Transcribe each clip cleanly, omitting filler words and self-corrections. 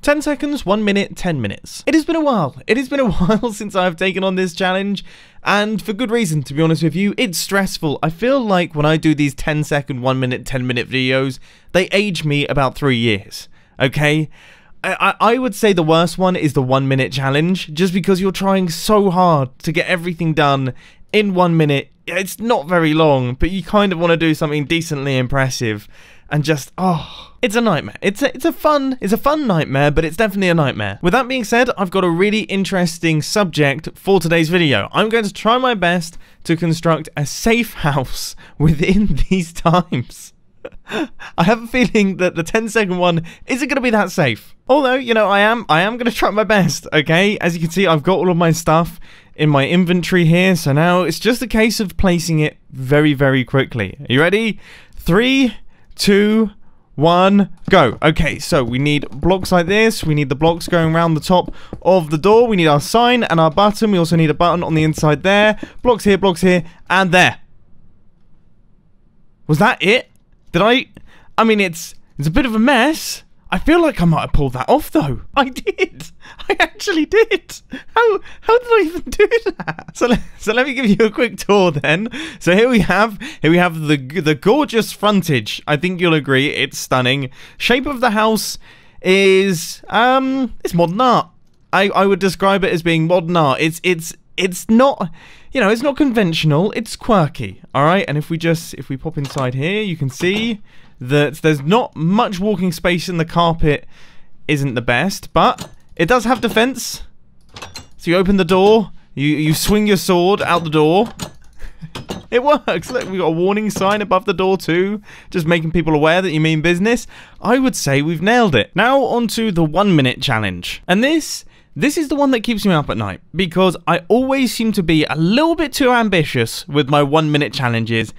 10 seconds, 1 minute, 10 minutes. It has been a while. It has been a while since I've taken on this challenge, and for good reason, to be honest with you. It's stressful. I feel like when I do these 10 second, 1 minute, 10 minute videos, they age me about 3 years, okay? I would say the worst one is the 1 minute challenge, just because you're trying so hard to get everything done in 1 minute. It's not very long, but you kind of want to do something decently impressive, and just, oh, it's a nightmare. It's a fun nightmare, but it's definitely a nightmare. With that being said, I've got a really interesting subject for today's video. I'm going to try my best to construct a safe house within these times. I have a feeling that the 10-second one isn't going to be that safe. Although, you know, I am going to try my best, okay? As you can see, I've got all of my stuff in my inventory here, so now it's just a case of placing it very, very quickly. Are you ready? 3, 2, 1, go. Okay, so we need blocks like this. We need the blocks going around the top of the door. We need our sign and our button. We also need a button on the inside there. Blocks here, and there. Was that it? Did I mean, it's a bit of a mess. I feel like I might have pulled that off, though. I did. I actually did. How did I even do that? So let me give you a quick tour then. So here we have the gorgeous frontage. I think you'll agree it's stunning. Shape of the house is it's modern art. I would describe it as being modern art. It's not, you know, it's not conventional. It's quirky. All right, and if we pop inside here, you can see that there's not much walking space, and the carpet isn't the best, but it does have defense. So you open the door, you swing your sword out the door. It works. Look, we've got a warning sign above the door too, just making people aware that you mean business. I would say we've nailed it. Now onto the 1 minute challenge. And this is the one that keeps me up at night, because I always seem to be a little bit too ambitious with my 1 minute challenges,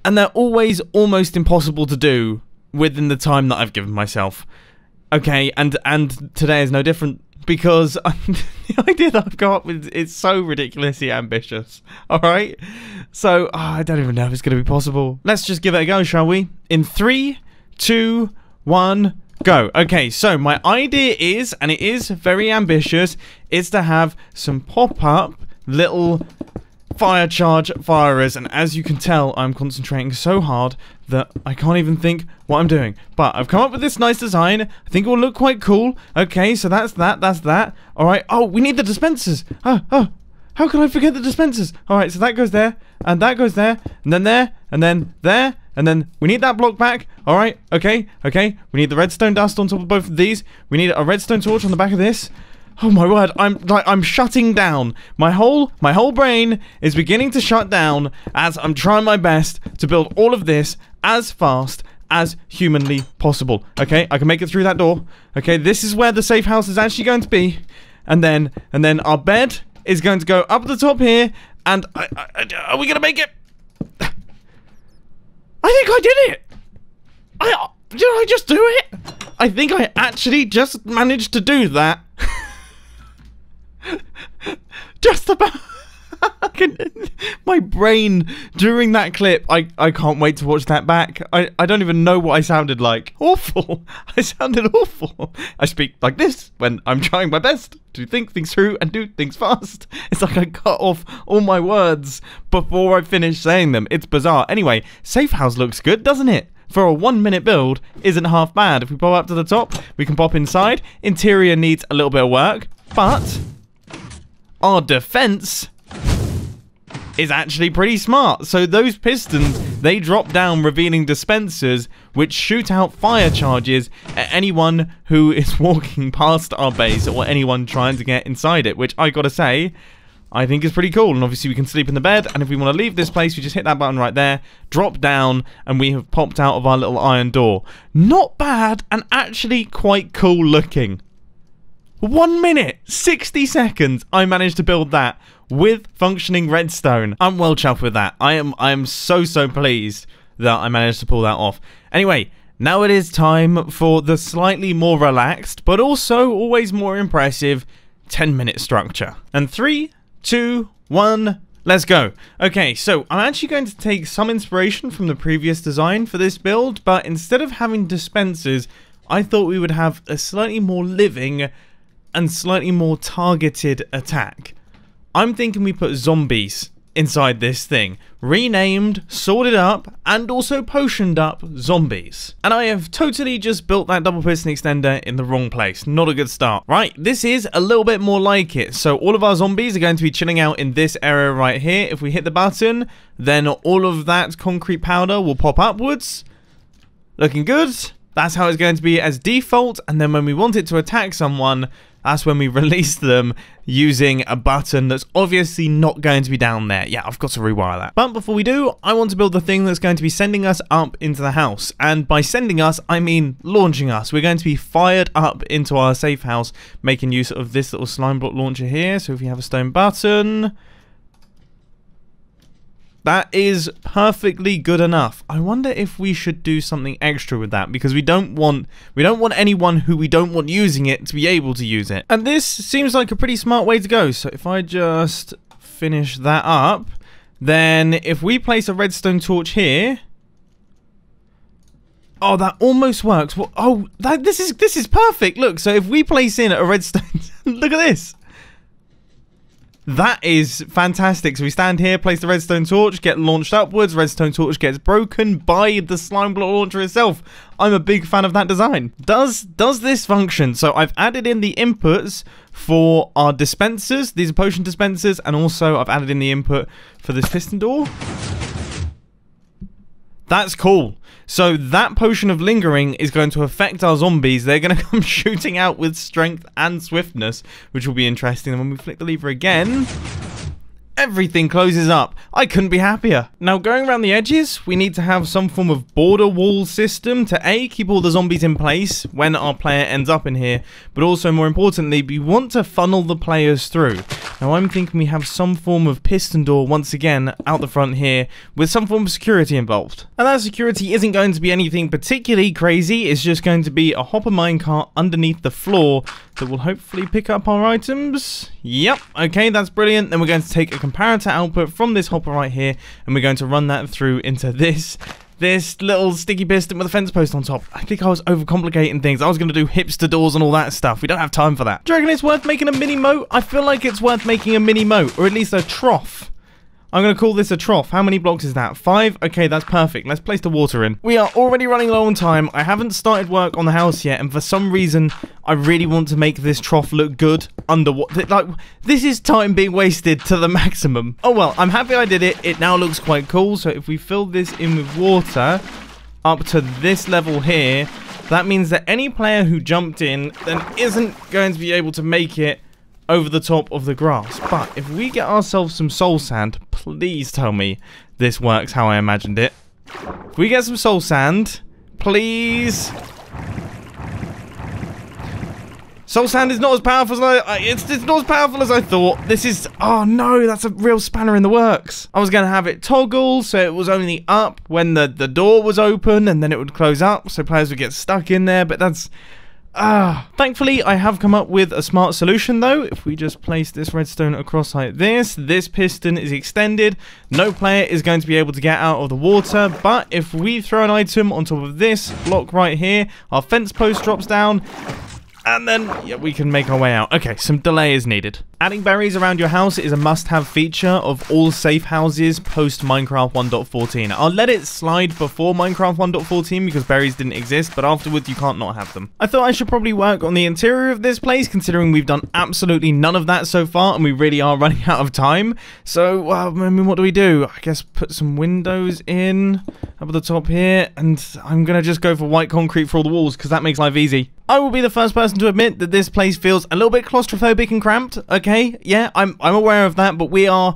and they're always almost impossible to do within the time that I've given myself. Okay, and today is no different, because the idea that I've come up with is so ridiculously ambitious. Alright? So, I don't even know if it's going to be possible. Let's just give it a go, shall we? In 3, 2, 1... go. Okay, so my idea is, and it is very ambitious, is to have some pop-up little fire charge firers, and as you can tell, I'm concentrating so hard that I can't even think what I'm doing. But I've come up with this nice design. I think it will look quite cool. Okay, so that's that. Alright, oh, we need the dispensers. Oh, how could I forget the dispensers? Alright, so that goes there, and that goes there, and then there, and then there, and then we need that block back. Alright, okay. We need the redstone dust on top of both of these. We need a redstone torch on the back of this. Oh my word, I'm shutting down. My whole brain is beginning to shut down as I'm trying my best to build all of this as fast as humanly possible. Okay, I can make it through that door. Okay, this is where the safe house is actually going to be. And then our bed is going to go up the top here. And are we going to make it? I think I did it. Did I just do it? I think I actually just managed to do that. Just about. My brain during that clip, I can't wait to watch that back. I don't even know what I sounded like. Awful. I sounded awful. I speak like this when I'm trying my best to think things through and do things fast. It's like I cut off all my words before I finish saying them. It's bizarre. Anyway, safe house looks good, doesn't it? For a 1 minute build, isn't half bad. If we pop up to the top, we can pop inside. Interior needs a little bit of work, but our defense is actually pretty smart. So those pistons, they drop down, revealing dispensers which shoot out fire charges at anyone who is walking past our base, or anyone trying to get inside it, which I gotta say, I think is pretty cool. And obviously we can sleep in the bed, and if we want to leave this place, we just hit that button right there, drop down, and we have popped out of our little iron door. Not bad, and actually quite cool looking. 1 minute, 60 seconds, I managed to build that with functioning redstone. I'm well chuffed with that. I am so pleased that I managed to pull that off. Anyway, now it is time for the slightly more relaxed, but also always more impressive 10-minute structure. And 3, 2, 1, let's go. Okay, so I'm actually going to take some inspiration from the previous design for this build, but instead of having dispensers I thought we would have a slightly more living and slightly more targeted attack. I'm thinking we put zombies inside this thing. Renamed, sorted up, and also potioned up zombies. And I have totally just built that double piston extender in the wrong place. Not a good start. Right, this is a little bit more like it. So all of our zombies are going to be chilling out in this area right here. If we hit the button, then all of that concrete powder will pop upwards. Looking good. That's how it's going to be as default. And then when we want it to attack someone, that's when we release them using a button that's obviously not going to be down there. Yeah, I've got to rewire that. But before we do, I want to build the thing that's going to be sending us up into the house. And by sending us, I mean launching us. We're going to be fired up into our safe house, making use of this little slime block launcher here. So if we have a stone button, that is perfectly good enough. I wonder if we should do something extra with that, because we don't want anyone who we don't want using it to be able to use it. And this seems like a pretty smart way to go. So if I just finish that up, then if we place a redstone torch here, oh, that almost works. Well, oh, this is perfect. Look, so if we place in a redstone, look at this. That is fantastic. So we stand here, place the redstone torch, get launched upwards, redstone torch gets broken by the slime block launcher itself. I'm a big fan of that design. Does this function? So I've added in the inputs for our dispensers. These are potion dispensers, and also I've added in the input for this piston door. That's cool. So that potion of lingering is going to affect our zombies. They're going to come shooting out with strength and swiftness, which will be interesting. And when we flick the lever again, everything closes up. I couldn't be happier. Now, going around the edges, we need to have some form of border wall system to A, keep all the zombies in place when our player ends up in here, but also, more importantly, we want to funnel the players through. Now, I'm thinking we have some form of piston door, once again, out the front here, with some form of security involved. And that security isn't going to be anything particularly crazy. It's just going to be a hopper minecart underneath the floor that will hopefully pick up our items. Yep, okay, that's brilliant. Then we're going to take a comparator output from this hopper right here, and we're going to run that through into this little sticky piston with a fence post on top. I think I was overcomplicating things. I was going to do hipster doors and all that stuff. We don't have time for that. Do you reckon it's worth making a mini moat? I feel like it's worth making a mini moat, or at least a trough. I'm going to call this a trough. How many blocks is that? 5? Okay, that's perfect. Let's place the water in. We are already running low on time. I haven't started work on the house yet, and for some reason, I really want to make this trough look good underwater. Like, this is time being wasted to the maximum. Oh well, I'm happy I did it. It now looks quite cool. So if we fill this in with water up to this level here, that means that any player who jumped in then isn't going to be able to make it over the top of the grass. But if we get ourselves some soul sand, please tell me this works how I imagined it. If we get some soul sand, please. Soul sand is not as powerful as it's not as powerful as I thought. This is, oh no, that's a real spanner in the works. I was going to have it toggle so it was only up when the door was open, and then it would close up so players would get stuck in there, but that's thankfully, I have come up with a smart solution, though. If we just place this redstone across like this piston is extended. No player is going to be able to get out of the water, but if we throw an item on top of this block right here, our fence post drops down, and then, yeah, we can make our way out. Okay, some delay is needed. Adding berries around your house is a must-have feature of all safe houses post Minecraft 1.14. I'll let it slide before Minecraft 1.14 because berries didn't exist, but afterwards you can't not have them. I thought I should probably work on the interior of this place, considering we've done absolutely none of that so far, and we really are running out of time. So, I mean, what do? I guess put some windows in up at the top here, and I'm gonna just go for white concrete for all the walls because that makes life easy. I will be the first person to admit that this place feels a little bit claustrophobic and cramped. Okay, yeah, I'm aware of that, but we are...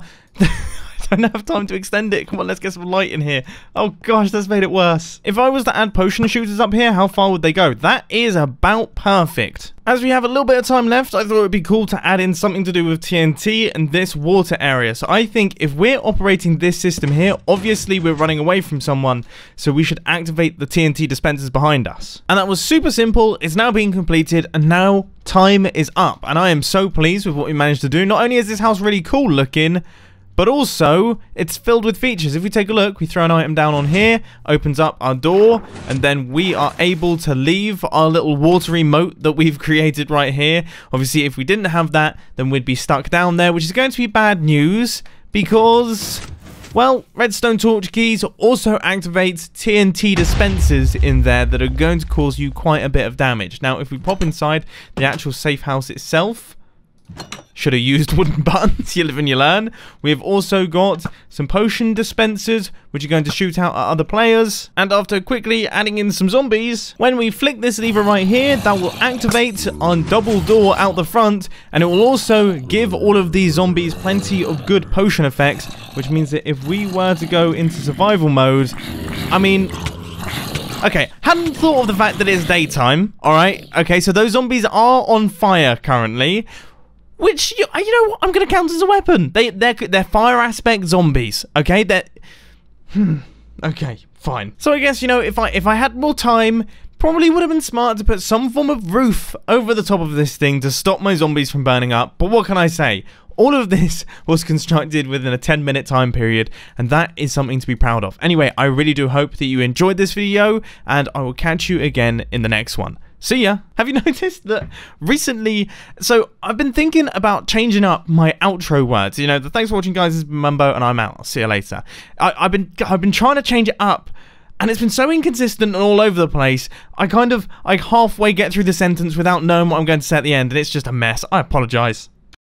I don't have time to extend it. Come on, let's get some light in here. Oh gosh, that's made it worse. If I was to add potion shooters up here, how far would they go? That is about perfect. As we have a little bit of time left, I thought it would be cool to add in something to do with TNT and this water area. So I think if we're operating this system here, obviously we're running away from someone, so we should activate the TNT dispensers behind us. And that was super simple. It's now being completed, and now time is up. And I am so pleased with what we managed to do. Not only is this house really cool looking, but also it's filled with features. If we take a look, we throw an item down on here, opens up our door, and then we are able to leave our little watery moat that we've created right here. Obviously, if we didn't have that, then we'd be stuck down there, which is going to be bad news because, well, redstone torch keys also activate TNT dispensers in there that are going to cause you quite a bit of damage. Now, if we pop inside the actual safe house itself, should have used wooden buttons, you live and you learn. We have also got some potion dispensers, which are going to shoot out at other players. And after quickly adding in some zombies, when we flick this lever right here, that will activate our double door out the front, and it will also give all of these zombies plenty of good potion effects, which means that if we were to go into survival mode, I mean, okay, hadn't thought of the fact that it's daytime, alright? Okay, so those zombies are on fire currently, which, you know what, I'm going to count as a weapon. They're fire aspect zombies, okay? Okay, fine. So I guess, you know, if I had more time, probably would have been smart to put some form of roof over the top of this thing to stop my zombies from burning up. But what can I say? All of this was constructed within a 10-minute time period, and that is something to be proud of. Anyway, I really do hope that you enjoyed this video, and I will catch you again in the next one. See ya. Have you noticed that recently, so I've been thinking about changing up my outro words. You know, the thanks for watching, guys. This has been Mumbo, and I'm out. I'll see you later. I've been trying to change it up, and it's been so inconsistent and all over the place. I halfway get through the sentence without knowing what I'm going to say at the end, and it's just a mess. I apologize.